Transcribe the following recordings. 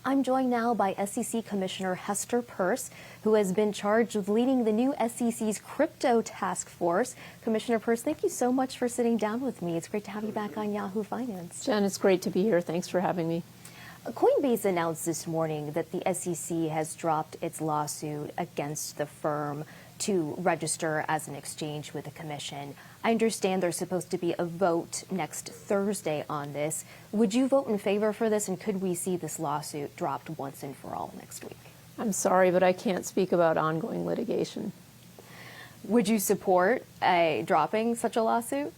I'm joined now by SEC Commissioner Peirce, who has been charged with leading the new SEC's crypto task force. Commissioner Peirce, thank you so much for sitting down with me. It's great to have you back on Yahoo Finance. Jen, it's great to be here. Thanks for having me. Coinbase announced this morning that the SEC has dropped its lawsuit against the firm to register as an exchange with the Commission. I understand there's supposed to be a vote next Thursday on this. Would you vote in favor for this, and could we see this lawsuit dropped once and for all next week? I'm sorry, but I can't speak about ongoing litigation. Would you support dropping such a lawsuit?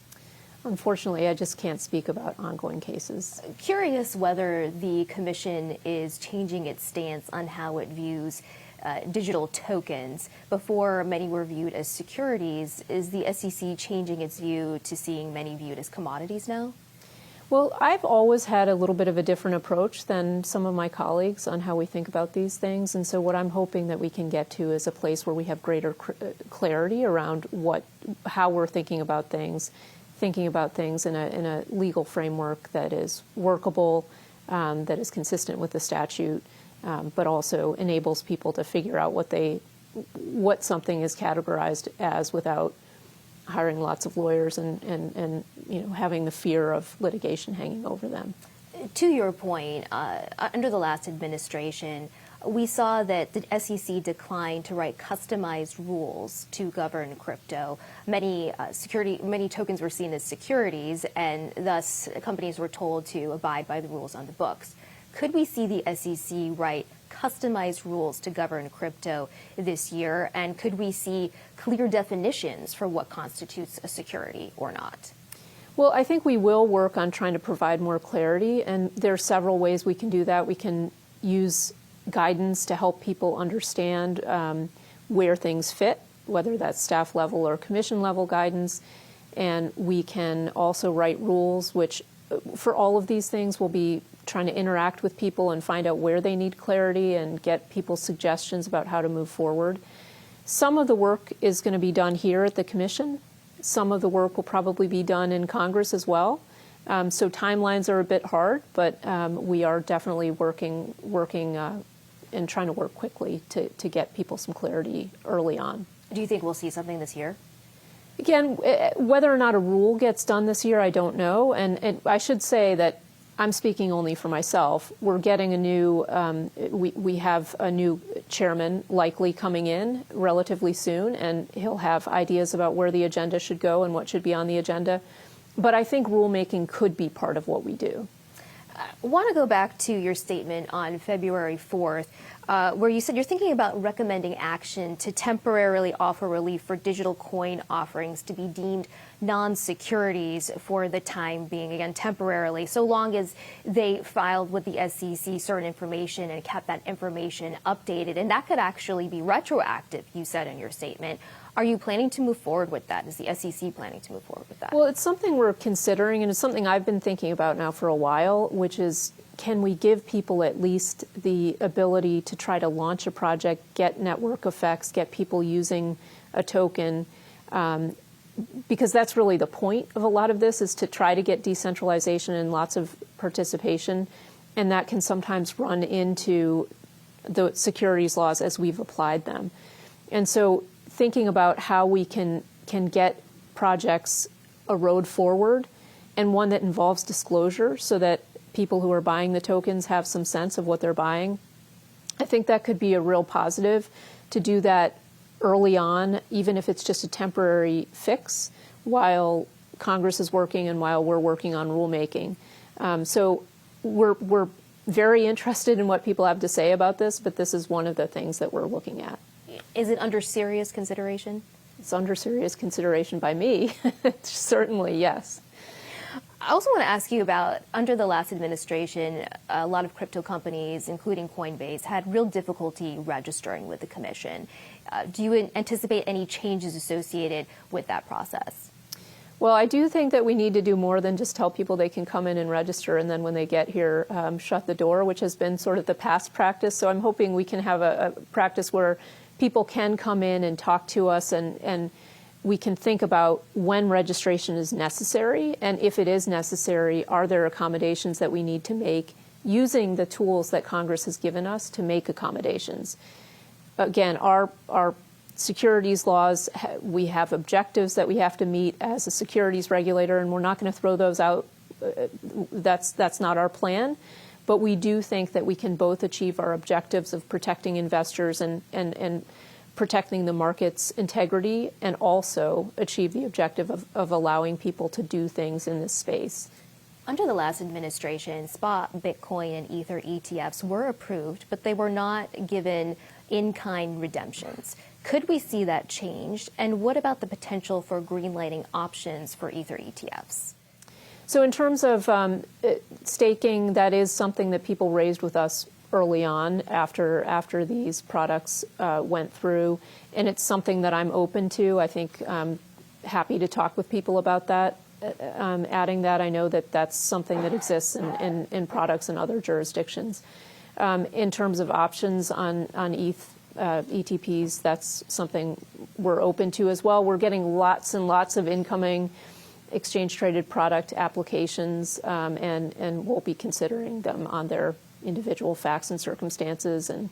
Unfortunately, I just can't speak about ongoing cases. Curious whether the Commission is changing its stance on how it views digital tokens. Before, many were viewed as securities. Is the SEC changing its view to seeing many viewed as commodities now? Well, I've always had a little bit of a different approach than some of my colleagues on how we think about these things. And so what I'm hoping that we can get to is a place where we have greater clarity around how we're thinking about things in a legal framework that is workable, that is consistent with the statute, but also enables people to figure out what something is categorized as without hiring lots of lawyers and having the fear of litigation hanging over them. To your point, under the last administration, we saw that the SEC declined to write customized rules to govern crypto. Many tokens were seen as securities, and thus companies were told to abide by the rules on the books. Could we see the SEC write customized rules to govern crypto this year? And could we see clear definitions for what constitutes a security or not? Well, I think we will work on trying to provide more clarity, and there are several ways we can do that. We can use guidance to help people understand where things fit, whether that's staff level or commission level guidance. And we can also write rules, which for all of these things will be trying to interact with people and find out where they need clarity and get people's suggestions about how to move forward. Some of the work is going to be done here at the Commission. Some of the work will probably be done in Congress as well. So timelines are a bit hard, but we are definitely working and trying to work quickly to get people some clarity early on. Do you think we'll see something this year? Again, whether or not a rule gets done this year, I don't know. And I should say that I'm speaking only for myself. We're getting a new, we have a new chairman likely coming in relatively soon, and he'll have ideas about where the agenda should go and what should be on the agenda. But I think rulemaking could be part of what we do. I want to go back to your statement on February 4th, where you said you're thinking about recommending action to temporarily offer relief for digital coin offerings to be deemed non-securities for the time being, again, temporarily, so long as they filed with the SEC certain information and kept that information updated. And that could actually be retroactive, you said in your statement. Are you planning to move forward with that? Is the SEC planning to move forward with that? Well, it's something we're considering, and it's something I've been thinking about now for a while, which is, can we give people at least the ability to try to launch a project, get network effects, get people using a token, because that's really the point of a lot of this, is to try to get decentralization and lots of participation, and that can sometimes run into the securities laws as we've applied them. And so thinking about how we can get projects a road forward, and one that involves disclosure so that people who are buying the tokens have some sense of what they're buying. I think that could be a real positive to do that early on, even if it's just a temporary fix while Congress is working and while we're working on rulemaking. So we're very interested in what people have to say about this, but this is one of the things that we're looking at. Is it under serious consideration? It's under serious consideration by me. Certainly, yes. I also want to ask you about, under the last administration, a lot of crypto companies, including Coinbase, had real difficulty registering with the Commission. Do you anticipate any changes associated with that process? Well, I do think that we need to do more than just tell people they can come in and register and then when they get here, shut the door, which has been sort of the past practice. So I'm hoping we can have a practice where people can come in and talk to us, and we can think about when registration is necessary, and if it is necessary, are there accommodations that we need to make using the tools that Congress has given us to make accommodations. Again, our securities laws, we have objectives that we have to meet as a securities regulator, and we're not going to throw those out. That's not our plan. But we do think that we can both achieve our objectives of protecting investors and protecting the market's integrity, and also achieve the objective of allowing people to do things in this space. Under the last administration, spot Bitcoin and Ether ETFs were approved, but they were not given in-kind redemptions. Could we see that changed? And what about the potential for greenlighting options for Ether ETFs? So in terms of staking, that is something that people raised with us early on after these products went through. And it's something that I'm open to. I think I'm happy to talk with people about that. Adding that, I know that that's something that exists in products in other jurisdictions. In terms of options on ETH, ETPs, that's something we're open to as well. We're getting lots and lots of incoming exchange-traded product applications, and we'll be considering them on their individual facts and circumstances and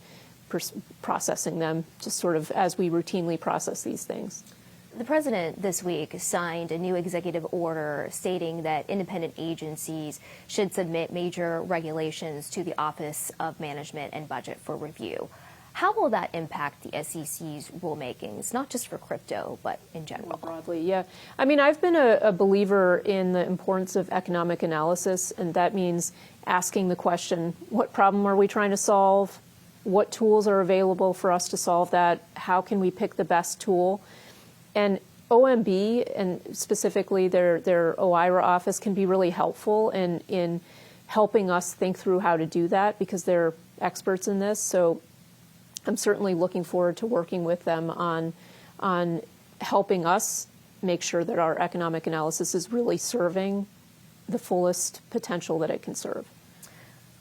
processing them just sort of as we routinely process these things. The president this week signed a new executive order stating that independent agencies should submit major regulations to the Office of Management and Budget for review. How will that impact the SEC's rulemakings, not just for crypto, but in general? More broadly, yeah. I mean, I've been a believer in the importance of economic analysis, and that means asking the question, what problem are we trying to solve? What tools are available for us to solve that? How can we pick the best tool? And OMB, and specifically their OIRA office, can be really helpful in helping us think through how to do that, because they're experts in this. So I'm certainly looking forward to working with them on helping us make sure that our economic analysis is really serving the fullest potential that it can serve.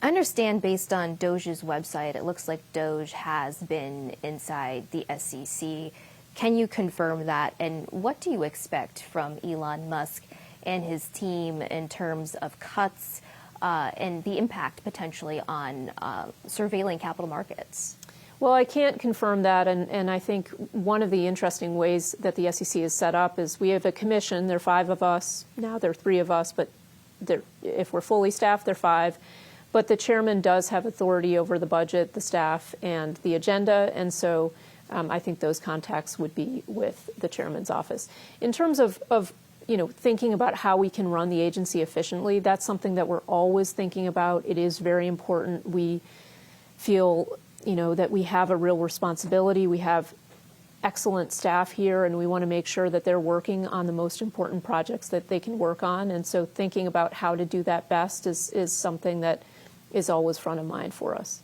I understand, based on Doge's website, it looks like Doge has been inside the SEC. Can you confirm that? And what do you expect from Elon Musk and his team in terms of cuts and the impact potentially on surveilling capital markets? Well, I can't confirm that, and I think one of the interesting ways that the SEC is set up is we have a commission. There are 5 of us. Now there are 3 of us, but if we're fully staffed, there are 5. But the chairman does have authority over the budget, the staff, and the agenda, and so I think those contacts would be with the chairman's office. In terms of thinking about how we can run the agency efficiently, that's something that we're always thinking about. It is very important. We feel that we have a real responsibility. We have excellent staff here, and we want to make sure that they're working on the most important projects that they can work on. And so thinking about how to do that best is something that is always front of mind for us.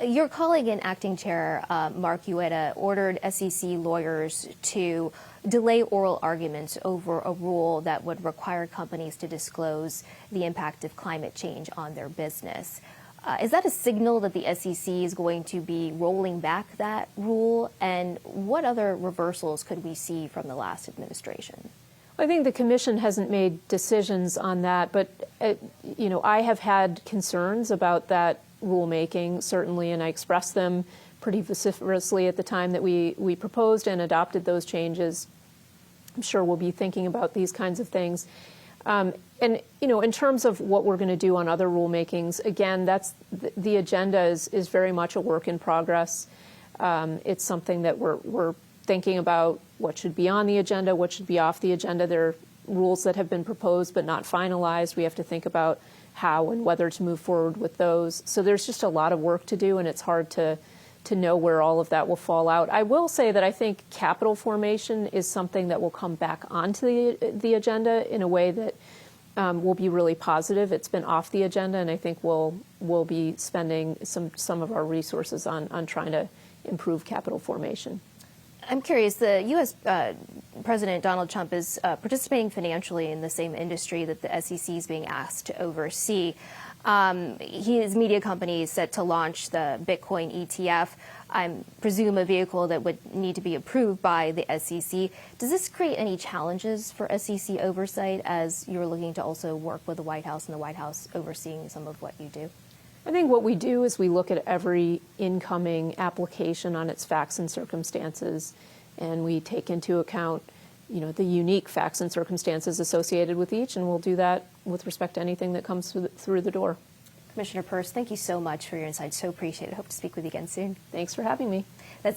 Your colleague and acting chair, Mark Ueda, ordered SEC lawyers to delay oral arguments over a rule that would require companies to disclose the impact of climate change on their business. Is that a signal that the SEC is going to be rolling back that rule? And what other reversals could we see from the last administration? I think the Commission hasn't made decisions on that, but I have had concerns about that rulemaking, certainly, and I expressed them pretty vociferously at the time that we proposed and adopted those changes. I'm sure we'll be thinking about these kinds of things. And in terms of what we're going to do on other rulemakings, again, that's the agenda is very much a work in progress. It's something that we're thinking about what should be on the agenda, what should be off the agenda. There are rules that have been proposed but not finalized. We have to think about how and whether to move forward with those. So there's just a lot of work to do, and it's hard to know where all of that will fall out. I will say that I think capital formation is something that will come back onto the agenda in a way that will be really positive. It's been off the agenda, and I think we'll be spending some of our resources on trying to improve capital formation. I'm curious, the U.S. President Donald Trump is participating financially in the same industry that the SEC is being asked to oversee. His media company is set to launch the Bitcoin ETF, I presume a vehicle that would need to be approved by the SEC. Does this create any challenges for SEC oversight as you're looking to also work with the White House and the White House overseeing some of what you do? I think what we do is we look at every incoming application on its facts and circumstances, and we take into account, the unique facts and circumstances associated with each, and we'll do that with respect to anything that comes through the door. Commissioner Peirce, thank you so much for your insights. So appreciate it. Hope to speak with you again soon. Thanks for having me.